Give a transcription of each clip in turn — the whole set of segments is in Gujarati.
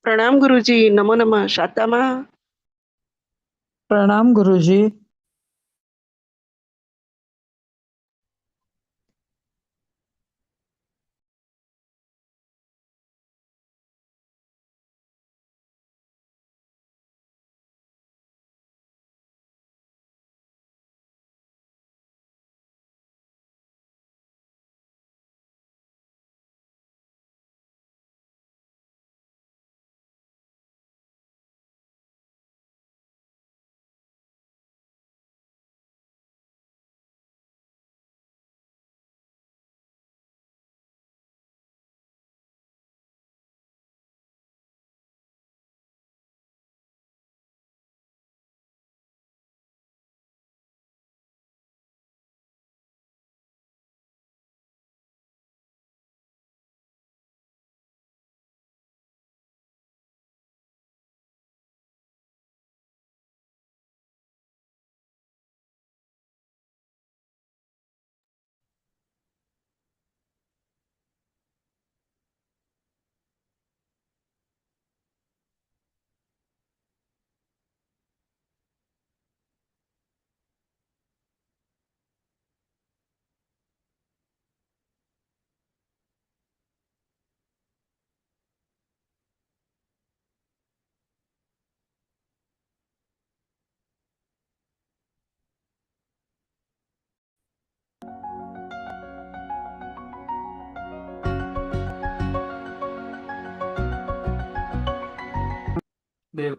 प्रणाम गुरुजी, नमो नमः। शातामा प्रणाम गुरुजी।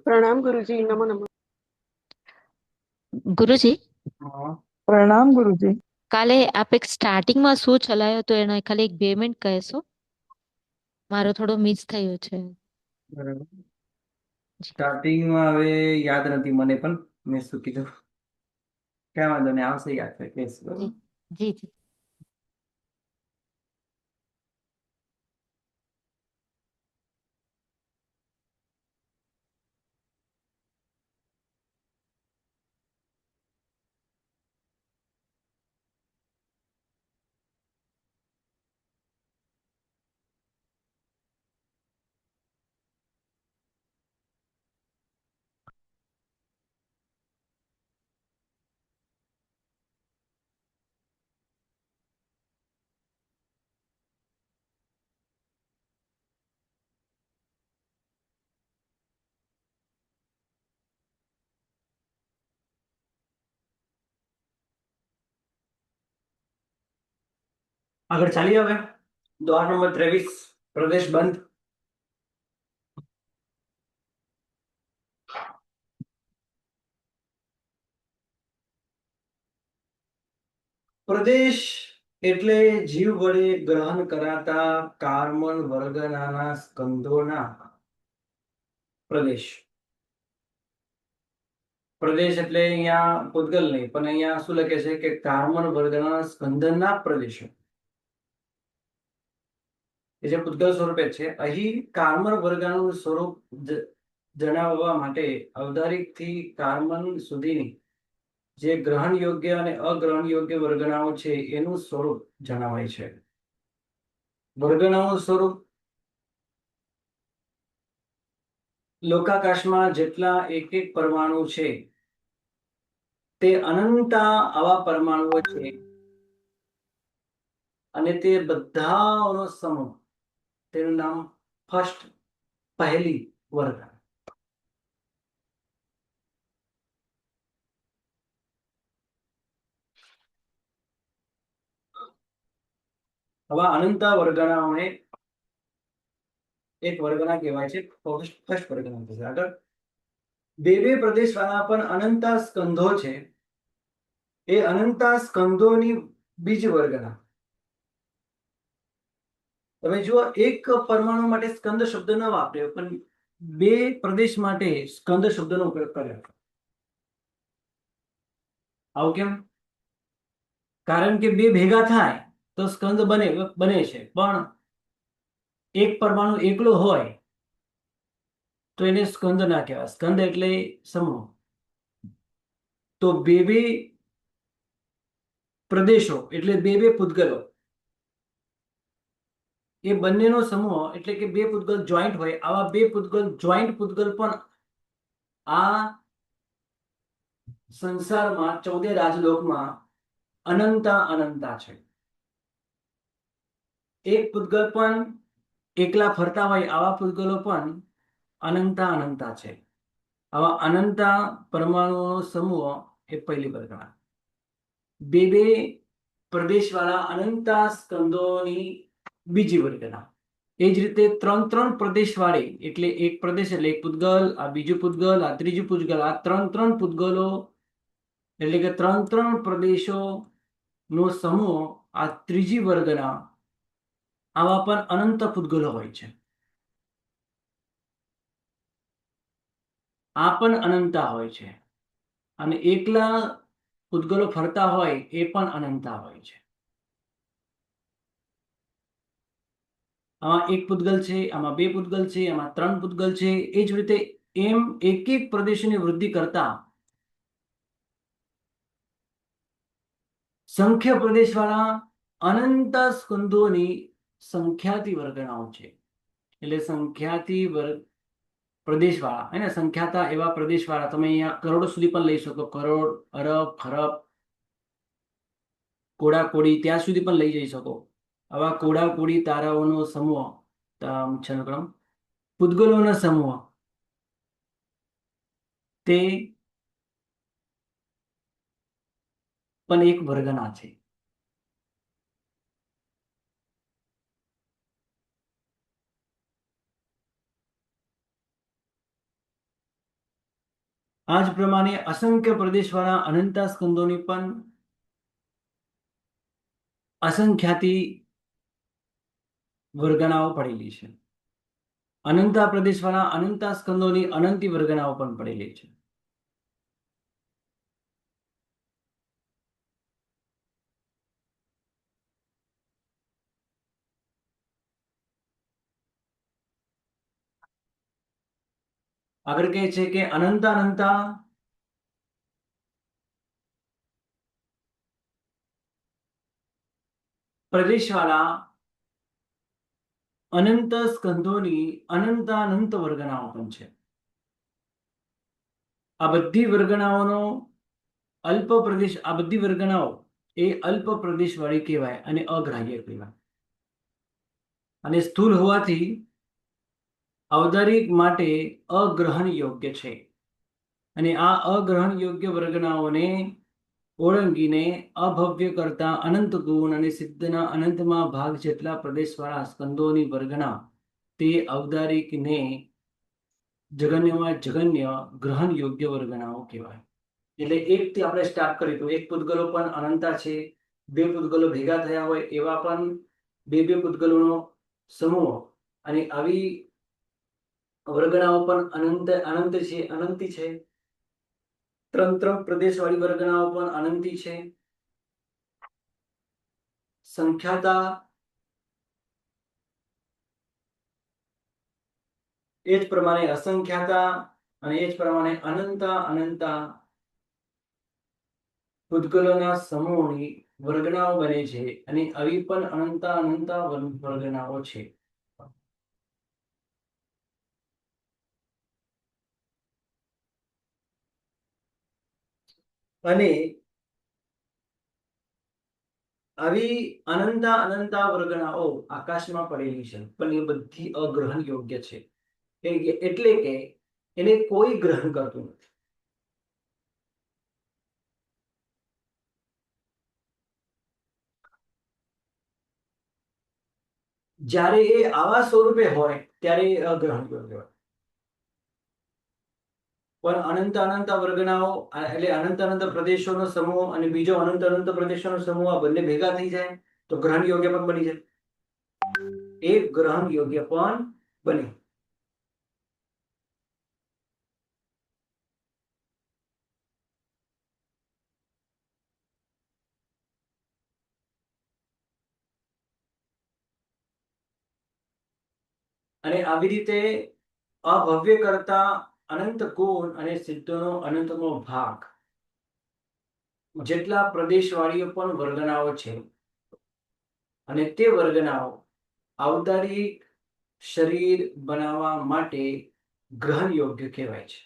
प्रणाम गुरुजी, नमो नमः। ગુરુજી, प्रणाम गुरुजी। કાલે આપ એક સ્ટાર્ટિંગમાં શું ચલાયો તો એનો ખાલી એક 2 મિનિટ કહેશો? મારો થોડો મિસ થયો છે. બરાબર. જી સ્ટાર્ટિંગમાં હવે યાદ નથી મને, પણ મેં શું કીધું ક્યાં વાંધો નહીં, આવશે યાદ છે કહીશ. બરાબર. જી જી જી. આગળ ચાલીએ હવે. દ્વાર નંબર 23, પ્રદેશ બંધ. પ્રદેશ એટલે જીવ વડે ગ્રહણ કરાતા કાર્બન વર્ગના સ્કંધોના પ્રદેશ. પ્રદેશ એટલે અહીંયા પૂતગલ નહીં, પણ અહીંયા શું લખે છે કે કાર્બન વર્ગના સ્કંદના પ્રદેશો, એ જે પૂતગલ સ્વરૂપે છે. અહીં કાર્બન વર્ગનું સ્વરૂપ જણાવવા માટે ઔદારિકથી કાર્બન સુધીની જે ગ્રહણ યોગ્ય અને અગ્રહણ યોગ્ય વર્ગણાઓ છે એનું સ્વરૂપ જણાવાય છે. વર્ગણાઓનું સ્વરૂપ લોકાકાશમાં જેટલા એક એક પરમાણુ છે તે અનંતા આવા પરમાણુઓ છે, અને તે બધાનો સમૂહ, તેનું નામ પહેલી વર્ગ. આવા અનંતા વર્ગણાઓને એક વર્ગના કહેવાય છે, ફર્સ્ટ વર્ગના થશે. આગળ બે પ્રદેશ વાળા પણ અનંતા સ્કંધો છે, એ અનંતા સ્કંધોની બીજ વર્ગના. તમે જુઓ, એક પરમાણુ માટે સ્કંદ શબ્દ ન વાપર્યો, પણ બે પ્રદેશ માટે સ્કંદ શબ્દનો ઉપયોગ કર્યો. આવું કેમ? કારણ કે બે ભેગા થાય તો સ્કંદ બને છે, પણ એક પરમાણુ એકલો હોય તો એને સ્કંદ ના કહેવાય. સ્કંદ એટલે સમૂહ. તો બે પ્રદેશો એટલે બે પૂતગલો, એ બંનેનો સમૂહ એટલે કે બે પૂતગલ જોઈન્ટ હોય, આવા બે પૂતગલ જોઈન્ટ પૂતગલ પણ આ સંસારમાં 14 રાજલોકમાં અનંતા અનંતા છે. એક પૂતગલ પણ એકલા ફરતા હોય આવા પૂતગલો પણ અનંતા અનંતા છે. આવા અનંતા પરમાણુઓનો સમૂહ એ પહેલી વર્ગણા. બે બે પ્રદેશવાળા અનંતા સ્કંદોની બીજી વર્ગના. એ જ રીતે 3 પ્રદેશવાળી એટલે એક પ્રદેશ એટલે એક પૂતગલ, આ બીજું પૂતગલ, આ ત્રીજું પૂતગલ, આ 3 પૂતગલો એટલે કે 3 પ્રદેશો નો સમૂહ આ ત્રીજી વર્ગના. આવા પણ અનંત પૂતગલો હોય છે. આ પણ અનંતા હોય છે અને એકલા પૂતગલો ફરતા હોય એ પણ અનંતા હોય છે. આમાં એક પૂતગલ છે, આમાં બે પૂતગલ છે, આમાં 3 પૂતગલ છે. એ જ રીતે એમ એક એક પ્રદેશની વૃદ્ધિ કરતા સંખ્ય પ્રદેશવાળા અનંત સ્કંદોની સંખ્યાતી વર્ગણાઓ છે. એટલે સંખ્યાતી પ્રદેશવાળા હે ને, સંખ્યાતા એવા પ્રદેશવાળા તમે અહીંયા કરોડો સુધી પણ લઈ શકો. કરોડ, અરબ, ખરબ, કોડા કોડી ત્યાં સુધી પણ લઈ જઈ શકો. આવા કોડા કોડી તારાઓનો સમૂહ પૂતગલોનો સમૂહ તે પણ એક વર્ગના છે. આ જ પ્રમાણે અસંખ્ય પ્રદેશવાળા અનંતા સ્કંદોની પણ અસંખ્યાતી વર્ગણાઓ પડેલી છે. અનંતા પ્રદેશવાળા અનંતા સ્કંદોની અનંતી વર્ગણાઓ પણ પડેલી છે. આગળ કહે છે કે અનંતા અનંતા પ્રદેશવાળા અનંત સ્કંદોની અનંતાનંત વર્ગણાઓ પણ છે. આ બધી વર્ગણાઓનો અલ્પ પ્રદેશ, આ બધી વર્ગણાઓ એ અલ્પ પ્રદેશ વાળી કહેવાય અને અગ્રાહ્ય કહેવાય અને સ્થૂલ હોવાથી ઔદારિક માટે અગ્રહણ યોગ્ય છે. અને આ અગ્રહણ યોગ્ય વર્ગણાઓને ઓળંગીને અભવ્ય કરતા અનંત ગુણ અને સિદ્ધના અનંતમાં ભાગ જેટલા પ્રદેશવાળા સ્કંદોની વર્ગણા તે ઔદારિકને જગન્યમાં જગન્ય ગ્રહણ યોગ્ય વર્ગણાઓ કહેવાય. એટલે એકથી આપણે સ્ટાર્ટ કરીએ તો એક પૂતગલો પણ અનંતા છે. બે પૂતગલો ભેગા થયા હોય એવા પણ બે બે પૂતગલોનો સમૂહ અને આવી વર્ગણાઓ પણ અનંત છે, અનંતી છે. 3 પ્રદેશવાળી વર્ગણાઓ પણ અનંતી છે. સંખ્યાતા એ જ પ્રમાણે અસંખ્યાતા અને એ જ પ્રમાણે અનંતા અનંતા પૂતગલોના સમૂહની વર્ગણાઓ બને છે અને આવી પણ અનંતા અનંતા વર્ગણાઓ છે. અને આવી અનંતા અનંતા વર્ગણાઓ આકાશમાં પડેલી છે પણ એ બધી અગ્રહણ યોગ્ય છે. એટલે કે એને કોઈ ગ્રહણ કરતું નથી. જ્યારે એ આવા સ્વરૂપે હોય ત્યારે એ અગ્રહણ યોગ્ય હોય. પણ અનંત અનંત વર્ગણાઓ એટલે અનંત અનંત પ્રદેશોનો સમૂહ અને બીજો અનંત અનંત પ્રદેશોનો સમૂહ આ બંને ભેગા થઈ જાય તો ગ્રહણ યોગ્ય પણ બની જાય. એક ગ્રહણ યોગ્ય પણ બને. અને આવી રીતે અભવ્ય કરતા અનંત ગુણ અને સિદ્ધોનો અનંતમો ભાગ જેટલા પ્રદેશવાળીઓ પણ વર્ગણાઓ છે અને તે વર્ગણાઓ આવદારિક શરીર બનાવવા માટે ગ્રહણ યોગ્ય કહેવાય છે.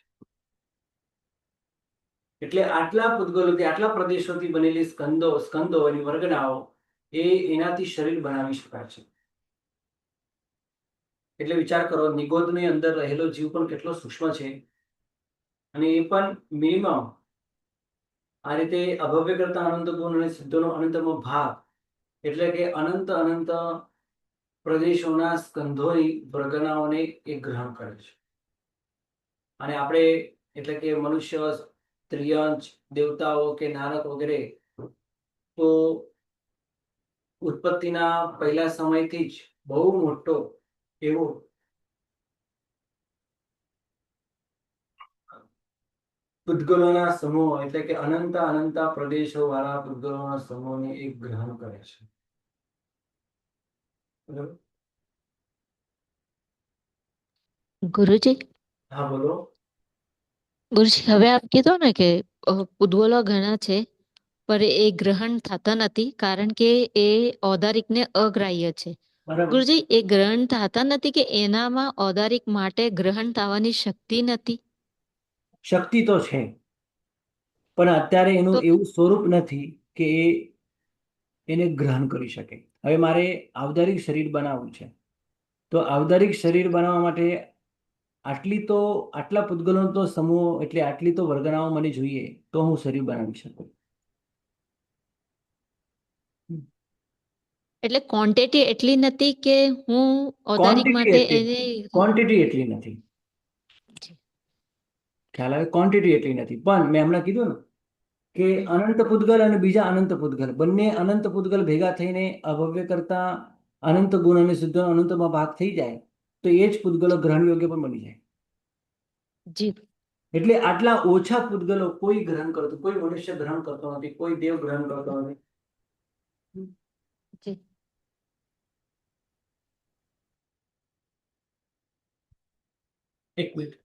એટલે આટલા પૂતગલોથી આટલા પ્રદેશોથી બનેલી સ્કંદો અને વર્ગનાઓ એનાથી શરીર બનાવી શકાય છે. એટલે વિચાર કરો, નિગોદની અંદર રહેલો જીવ પણ કેટલો સૂક્ષ્મ છે, અને એ પણ મિનિમમ આ રીતે અભવ્ય કરતા અનંત ગુણ અને સિદ્ધોનો અનંતમો ભાગ, એટલે કે અનંત પ્રદેશોના સ્કંધોની વર્ગનાઓને એ ગ્રહણ કરે છે. અને આપણે એટલે કે મનુષ્ય, ત્રિયંચ, દેવતાઓ કે નારક વગેરે તો ઉત્પત્તિના પહેલા સમયથી જ બહુ મોટો એવો પૂતગલોના સમૂહ, એટલે કે અનંત પ્રદેશો વાળા પૂતગલોના સમૂહને એક ગ્રહણ કરે છે. બરાબર? ગુરુજી, હા, બોલો. ગુરુજી, હવે આપ કીધું ને કે પૂતગલો ઘણા છે, પણ એ ગ્રહણ થતા નથી કારણ કે એ ઔદારિકને અગ્રાહ્ય છે. બરાબર. ગુરુજી, એ ગ્રહણ થતા નથી કે એનામાં ઔદારિક માટે ગ્રહણ થવાની શક્તિ નથી? શક્તિ તો છે, પણ અત્યારે એનું તો એવું સ્વરૂપ નથી કે એને ગ્રહણ કરી શકે. હવે મારે આવદારિક શરીર બનાવવું છે, તો આવદારિક શરીર બનાવવા માટે આટલા પૂતગલોનો તો સમૂહ, એટલે આટલી તો વર્ગનાઓ મને જોઈએ, તો હું શરીર બનાવી શકું. એટલે ક્વોન્ટિટી એટલી નથી કે હું ઔદારિક માટે એને ક્વોન્ટિટી એટલી નથી. ખ્યાલ આવે? ક્વોન્ટિટી એટલી નથી. પણ મેં હમણાં કીધું ને કે અનંત પૂતગલ અને બીજા અનંત પૂતગલ, બંને અનંત પૂતગલ ભેગા થઈને અભવ્ય કરતા અનંત ગુણ અને સિદ્ધો અનંતમાં ભાગ થઈ જાય, તો એ જ પૂતગલો ગ્રહણ યોગ્ય પણ બની જાય. જી. એટલે આટલા ઓછા પૂતગલો કોઈ મનુષ્ય ગ્રહણ કરતો નથી, કોઈ દેવ ગ્રહણ કરતો નથી. જી. એક મિનિટ.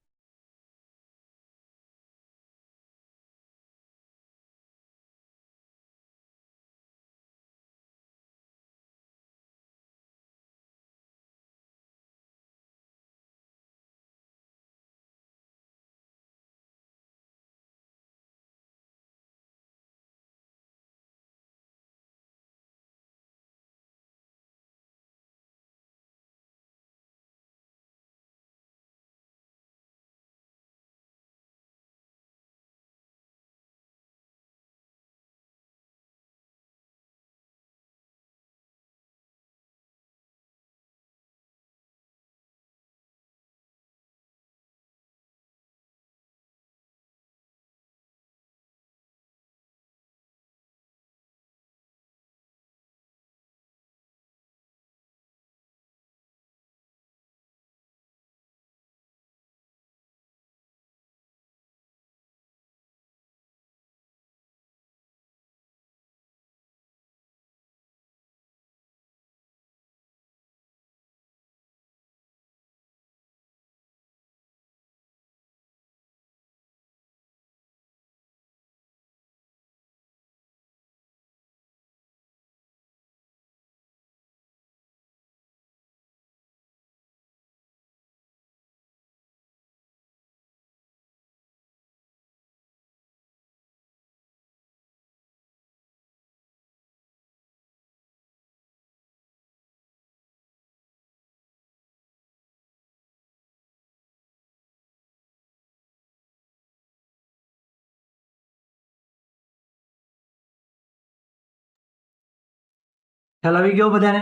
ખ્યાલ આવી ગયો બધાને?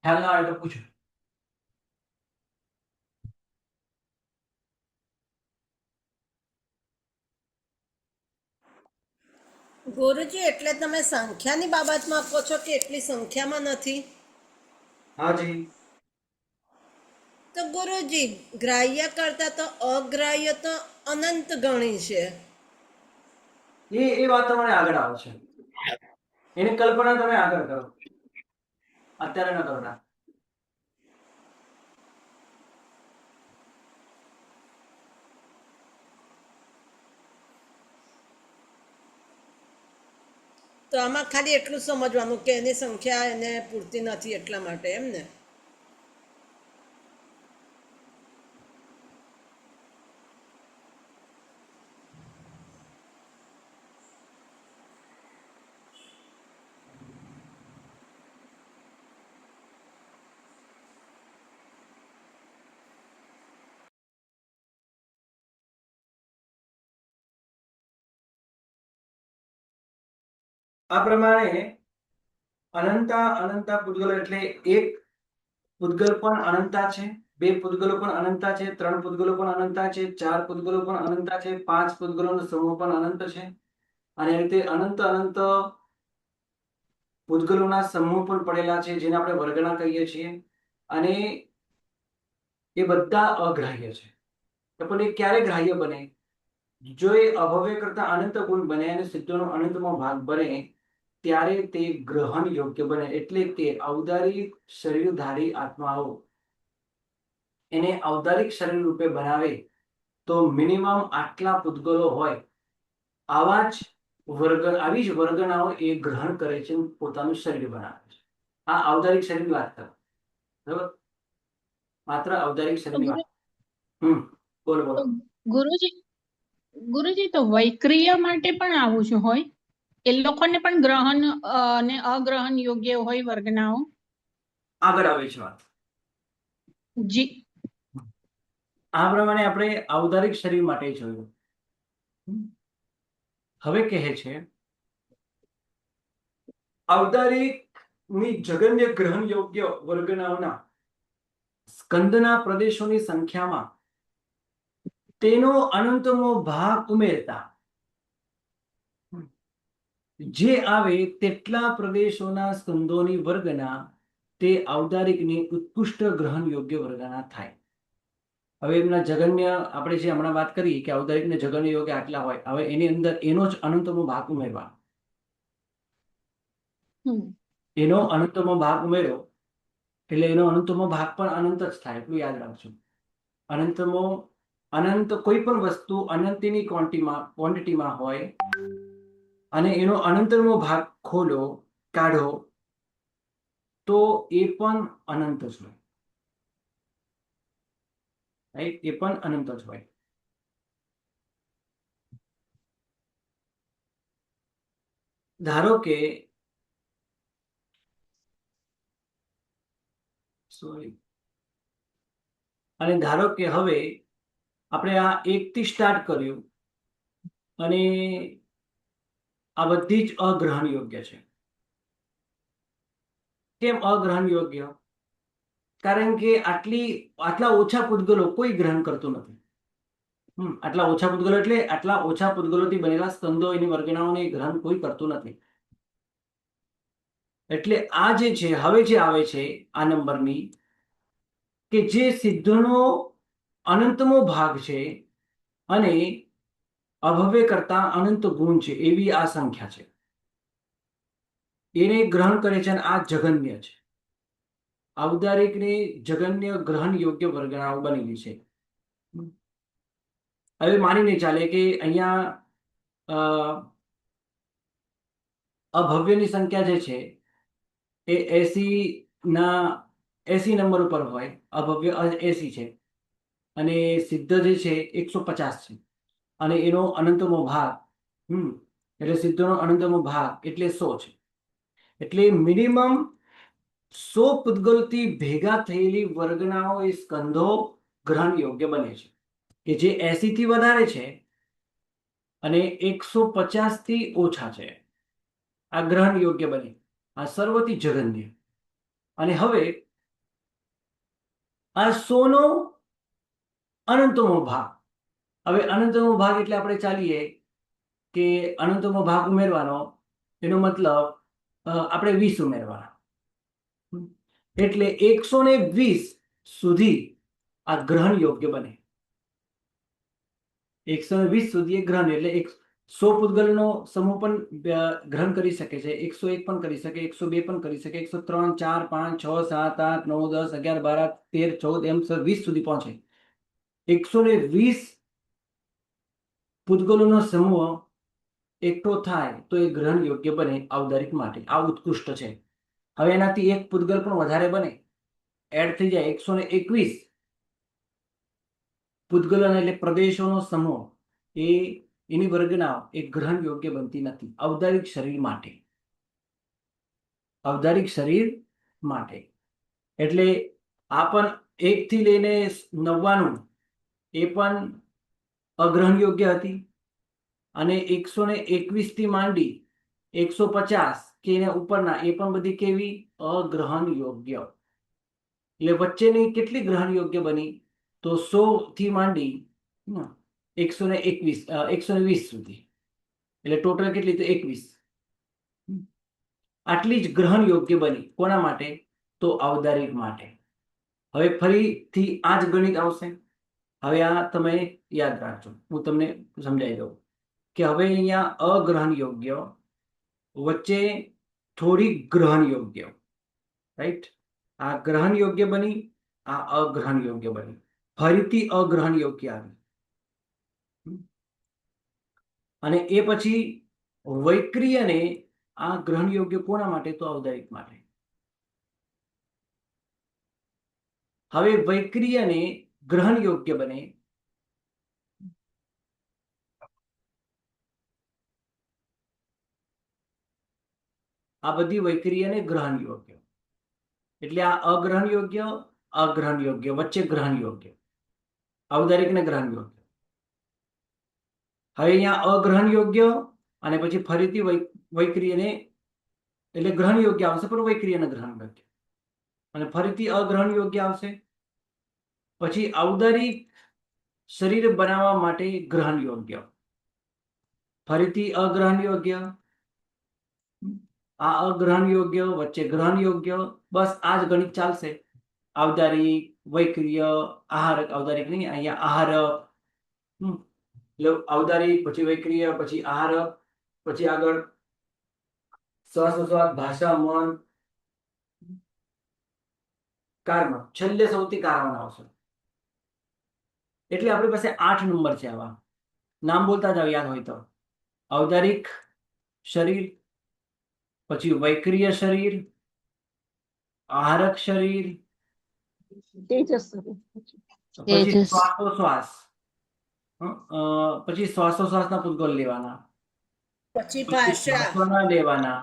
ખ્યાલ ના આવે તો પૂછો. ગુરુજી, એટલે તમે સંખ્યાની બાબતમાં કહો છો કે એટલી સંખ્યામાં નથી? હાજી. તો ગુરુજી, ગ્રાહ્ય કરતા તો અગ્રાહ્ય તો અનંત ગણી છે. એ વાત તમારે આગળ આવે છે. એની કલ્પના તમે આગળ કરો, અત્યારે ન કરતા. તો આમાં ખાલી એટલું સમજવાનું કે એની સંખ્યા એને પૂરતી નથી એટલા માટે, એમ ને? આ પ્રમાણે અનંતા અનંતા પૂતગલો એટલે એક પૂતગલ પણ અનંતા છે, બે પૂતગલો પણ અનંતા છે, ત્રણ પૂતગલો પણ અનંતા છે, ચાર પૂતગલો પણ અનંતા છે, પાંચ પૂતગલોનો સમૂહ પણ અનંત છે. અને એ રીતે અનંત અનંત પૂતગલોના સમૂહ પણ પડેલા છે, જેને આપણે વર્ગણા કહીએ છીએ. અને એ બધા અગ્રાહ્ય છે. પણ એ ક્યારે ગ્રાહ્ય બને? જો એ અભવ્ય કરતા અનંત ગુણ બને અને સિદ્ધોનો અનંતમાં ભાગ બને ત્યારે તે ગ્રહણ યોગ્ય બને. એટલે કે ઔદારિક શરીરધારી આત્માઓ એને ઔદારિક શરીર રૂપે બનાવે તો મિનિમમ આટલા પૂતગલો હોય, આવી જ વર્ગનાઓ એ ગ્રહણ કરે છે, પોતાનું શરીર બનાવે છે. આ ઔદારિક શરીરની વાત કરે, બરાબર? માત્ર ઔદારિક તો શરીરની ગુરુ વાત. બોલો બોલો. તો ગુરુજી ગુરુજી તો વૈક્રિય માટે પણ આવું જ હોય, એ લોકોને પણ ગ્રહણ અને અગ્રહણ યોગ્ય હોય વર્ગનાઓ. આગળ આવે છે વાત. જી. આ પ્રમાણે આપણે ઔદારિક શરીર માટે જોયું. હવે કહે છે ઔદારિકની જગન્ય ગ્રહણ યોગ્ય વર્ગનાઓના સ્કંદના પ્રદેશોની સંખ્યામાં તેનો અનંતમો ભાગ ઉમેરતા જે આવે તેટલા પ્રદેશોના સ્કંદોની વર્ગના તે ઔદારિકની ઉત્કૃષ્ટ ગ્રહણ યોગ્ય વર્ગના થાય. હવે એમના જગન્ય આપણે જે હમણાં વાત કરી કે ઔદારિકને જગન્ય યોગ્ય આટલા હોય, હવે એની અંદર એનો જ અનંતમો ભાગ ઉમેરવા. એનો અનંતમો ભાગ ઉમેર્યો એટલે એનો અનંતમો ભાગ પણ અનંત જ થાય, એટલું યાદ રાખજો. અનંત કોઈ પણ વસ્તુ અનંતની ક્વોન્ટિટીમાં હોય અને એનો અનંતમો ભાગ કાઢો તો એ પણ અનંત જ હોય, રાઈટ? એ પણ અનંત જ હોય. ધારો કે હવે આપણે આ 1 થી સ્ટાર્ટ કર્યું અને આ બધી જ અગ્રહણ યોગ્ય છે. કેમ અગ્રહણ યોગ્ય? કારણ કે આટલા ઓછા પૂતગલો કોઈ ગ્રહણ કરતું નથી. આટલા ઓછા પૂતગલો એટલે આટલા ઓછા પૂતગલોથી બનેલા સ્કંદો એની વર્ગણાઓને ગ્રહણ કોઈ કરતું નથી. એટલે આ જે છે હવે જે આવે છે આ નંબરની કે જે સિદ્ધનો અનંતમો ભાગ છે અને અભવ્ય કરતા અનંત ગુણ છે એવી આ સંખ્યા છે, એને ગ્રહણ કરે છે. અને આ જગન્ય છે. ઔદારિકને જગન્ય ગ્રહણ યોગ્ય વર્ગણાઓ બનેલી છે. હવે માનીને ચાલે કે અહીંયા અભવ્યની સંખ્યા જે છે એ 80 નંબર ઉપર હોય, અભવ્ય 80 છે અને સિદ્ધ જે છે 150 છે અને એનો અનંતમો ભાગ એટલે સિદ્ધનો અનંતમો ભાગ એટલે 100 છે. એટલે મિનિમમ 100 પૂતગલથી ભેગા થયેલી વર્ગનાઓ એ સ્કંધો ગ્રહણ યોગ્ય બને છે, કે જે 80 થી વધારે છે અને 150 થી ઓછા છે. આ ગ્રહણ યોગ્ય બને. આ સર્વથી જગન્ય. અને હવે આ 100 નો અનંતમો ભાગ. હવે અનંતમો ભાગ એટલે આપણે ચાલીએ કે અનંતમો ભાગ ઉમેરવાનો, એનો મતલબ આપણે 20 ઉમેરવાના. એટલે 120 સુધી આ ગ્રહણ યોગ્ય બને. 120 સુધી એ ગ્રહણ એટલે 100 પૂતગલનો સમૂહ પણ ગ્રહણ કરી શકે છે, 101 પણ કરી શકે, 102 પણ કરી શકે, 103, 4, 5, 6, 7, 8, 9, 10, 11, 12, 13, 14 એમ 20 સુધી પહોંચે. 120 પૂતગલોનો સમૂહ એકઠો થાય તો એ ગ્રહણ યોગ્ય બને ઔદારિક માટે. આ ઉત્કૃષ્ટ છે. હવે એનાથી એક પૂતગલ પણ વધારે બને, એડ થઈ જાય 121 પૂતગલો એટલે પ્રદેશોનો સમૂહ, એની વર્ગના એ ગ્રહણ યોગ્ય બનતી નથી ઔદારિક શરીર માટે. ઔદારિક શરીર માટે એટલે આ પણ 1 થી લઈને 99 એ પણ અગ્રહણ યોગ્ય હતી અને 121 થી માંડી 150 કે એના ઉપરના એ પણ બધી કેવી? અગ્રહણ યોગ્ય. એટલે વચ્ચેની કેટલી ગ્રહણ યોગ્ય બની? તો 100 થી માંડી 121 120 સુધી, એટલે ટોટલ કેટલી? તો 21. આટલી જ ગ્રહણ યોગ્ય બની. કોના માટે? તો ઔદારિક માટે. હવે ફરીથી આ જ ગણિત આવશે. હવે આ તમે યાદ રાખજો, હું તમને સમજાવી દઉં કે હવે અહીંયા અગ્રહણ યોગ્ય, વચ્ચે થોડી ગ્રહણ યોગ્ય, રાઈટ? આ ગ્રહણ યોગ્ય બની, આ અગ્રહણ યોગ્ય બની, ફરીથી અગ્રહણ યોગ્ય આવી, અને એ પછી વૈક્રિયને આ ગ્રહણ યોગ્ય કોના માટે? તો ઔદારિક માટે. હવે વૈક્રિયને ગ્રહણ યોગ્ય બને, આ બધી વૈક્રિયને ગ્રહણ યોગ્ય, એટલે આ અગ્રહણ યોગ્ય, અગ્રહણ યોગ્ય, વચ્ચે ગ્રહણ યોગ્ય, ઔદારિક ને ગ્રહણ યોગ્ય. હવે અહીંયા અગ્રહણ યોગ્ય અને પછી ફરીથી વૈક્રિયને, એટલે ગ્રહણ યોગ્ય આવશે પણ વૈક્રિયને ગ્રહણ યોગ્ય, અને ફરીથી અગ્રહણ યોગ્ય આવશે, પછી ઔદારિક શરીર બનાવવા માટે ગ્રહણ યોગ્ય, ફરીથી અગ્રહણ યોગ્ય, આ અગ્રહણ યોગ્ય, વચ્ચે ગ્રહણ યોગ્ય. બસ આ જ ગણિત ચાલશે. ઔદારિક, વૈક્રિય, આહારક. ઔદારિક નહીં, અહીંયા આહારક. એટલે ઔદારિક, પછી વૈક્રિય, પછી આહારક, પછી આગળ શ્વાસોશ્વાસ, ભાષા, મન, કર્મ, છેલ્લે સૌથી કારણ આવશે. એટલે આપણી પાસે 8 નંબર છે આવા. નામ બોલતા જાવ યાદ હોય તો. ઔદારિક શરીર, પછી વૈક્રિય શરીર, આહારક શરીર, તેજસ. પછી તેજસ. શ્વાસોશ્વાસ, પછી શ્વાસોશ્વાસના પૂતગલ લેવાના, પછી પછી ભાષા, શ્વાસોના લેવાના,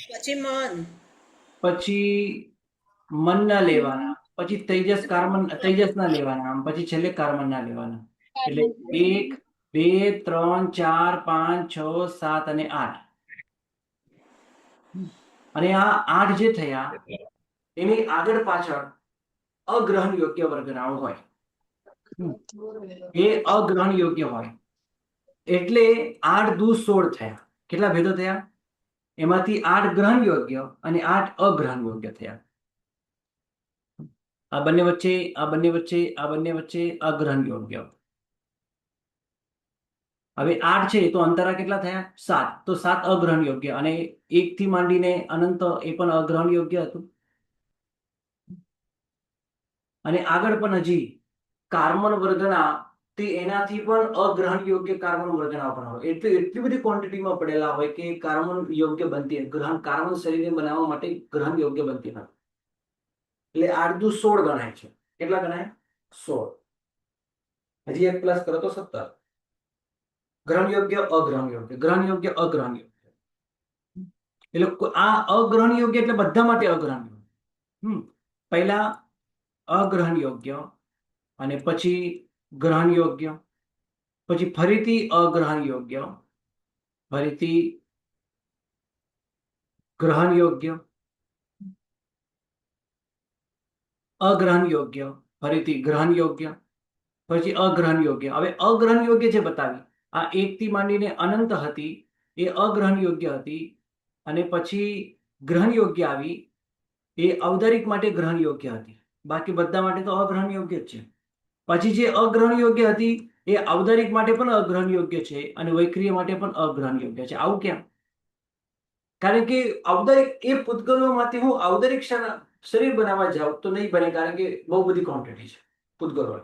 પછી મન, પછી મનના લેવાના, પછી તેજસના લેવાના, પછી છેલ્લે કર્મના લેવાના. એટલે 1 2 3 4 5 6 7 અને 8. અને આ 8 જે થયા એની આગળ પાછળ અગ્રહણ યોગ્ય વર્ગનાઓ હોય, એ અગ્રહણ યોગ્ય હોય. એટલે 8 દુ 16 થયા. કેટલા ભેદો થયા? એમાંથી 8 ગ્રહણ યોગ્ય અને 8 અગ્રહણ યોગ્ય થયા. આ બંને વચ્ચે, આ બંને વચ્ચે, આ બંને વચ્ચે અગ્રહણ યોગ્ય. હવે 8 છે તો અંતરા કેટલા થયા? 7. તો 7 અગ્રહણ યોગ્ય, અને 1 થી માંડીને અનંત એ પણ અગ્રહણ યોગ્ય હતું. અને આગળ પણ હજી કાર્બન વર્ગના, તે એનાથી પણ અગ્રહણ યોગ્ય કાર્બન વર્ગના પણ હોય. એટલે એટલી બધી ક્વોન્ટિટીમાં પડેલા હોય કે કાર્બન યોગ્ય બનતી, કાર્બન શરીરને બનાવવા માટે ગ્રહણ યોગ્ય બનતી નથી. એટલે 8 દુ 16 ગણાય છે. કેટલા ગણાય? 16. હજી એક પ્લસ કરો તો 17. ગ્રહણ યોગ્ય, અગ્રહણ યોગ્ય, ગ્રહણ યોગ્ય, અગ્રહણ યોગ્ય. એટલે આ અગ્રહણ યોગ્ય એટલે બધા માટે અગ્રહણ યોગ્ય. પહેલા અગ્રહણ યોગ્ય, અને પછી ગ્રહણ યોગ્ય, પછી ફરીથી અગ્રહણ યોગ્ય, ફરીથી ગ્રહણ યોગ્ય, અગ્રહણ યોગ્ય, ફરીથી ગ્રહણ યોગ્ય, પછી અગ્રહણ યોગ્ય. હવે અગ્રહણ યોગ્ય જે બતાવી, આ 1 થી માંડીને અનંત હતી એ અગ્રહણ યોગ્ય હતી, અને પછી ગ્રહણ યોગ્ય આવી એ ઔદારિક માટે ગ્રહણ યોગ્ય હતી. બાકી બધા માટે તો અગ્રહણ યોગ્ય જ છે. પછી જે અગ્રહણ યોગ્ય હતી એ ઔદારિક માટે પણ અગ્રહણ યોગ્ય છે, અને વૈક્રિય માટે પણ અગ્રહણ યોગ્ય છે. આવું કેમ? કારણ કે ઔદારિક એ પૂતગલોમાંથી હું ઔદારિક શરીર બનાવવા જાઉં તો નહીં બને, કારણ કે બહુ બધી ક્વોન્ટિટી છે પૂતગલો,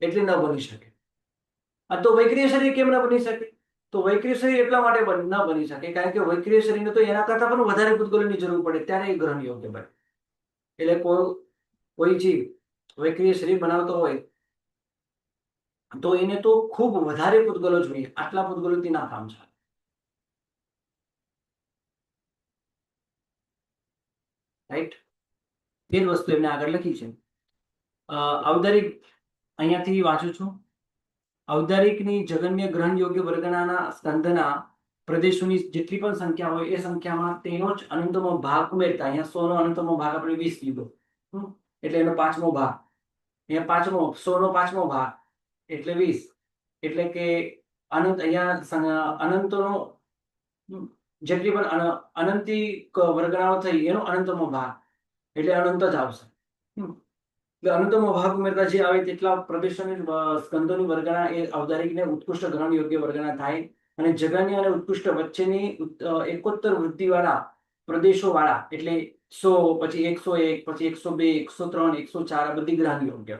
એટલે ન બની શકે. આ તો વૈક્રિય શરીર કેમ ન બની શકે? તો વૈક્રિય શરીર એટલા માટે ન બની શકે કારણ કે વૈક્રિય શરીરને તો એના કરતા પણ વધારે પૂતગલોની જરૂર પડે, ત્યારે એ ગ્રહણ યોગ્ય બને. એટલે કોઈ જીવ વૈક્રિય શરીર બનાવતો હોય તો એને તો ખૂબ વધારે પૂતગલો જોઈએ. આટલા પૂતગલોથી ના કામ ચાલે. રાઈટ? એ જ વસ્તુ એમને આગળ લખી છે. ઔદારિક અહીંયાથી વાંચું છું. ઔદારિકની જગન્ય ગ્રહણ યોગ્ય વર્ગના સ્કંધના પ્રદેશોની જેટલી પણ સંખ્યા હોય એ સંખ્યામાં તેનો જ અનંતમો ભાગ ઉમેરતા અહીંયા 100 નો અનંતમો ભાગ આપણે 20 લીધો. એટલે એનો 5મો ભાગ, અહીંયા 100 નો 5મો ભાગ એટલે 20. એટલે કે અનંત અહીંયા અનંતનો જેટલી પણ અનંતી વર્ગણાઓ થઈ એનો અનંતમો ભાગ એટલે અનંત જ આવશે. એટલે અનંતમો ભાગ ઉમેરતા જે આવે તેટલા પ્રદેશોની સ્કંદોની વર્ગણા એ અવધારિકને ઉત્કૃષ્ટ ગ્રહણ યોગ્ય વર્ગણા થાય. અને જગન્ય અને ઉત્કૃષ્ટ વચ્ચેની એકોત્તર વૃદ્ધિવાળા પ્રદેશો વાળા એટલે 100, પછી 101, પછી 102, 103, 104 આ બધી ગ્રહણ યોગ્ય.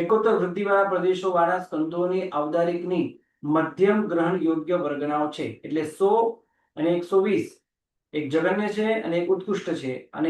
એકોત્તર વૃદ્ધિવાળા પ્રદેશો વાળા સ્કંદોની અવધારિકની મધ્યમ ગ્રહણ યોગ્ય વર્ગણાઓ છે. એટલે 100 અને 120 એક જગન્ય છે અને એક ઉત્કૃષ્ટ છે. અને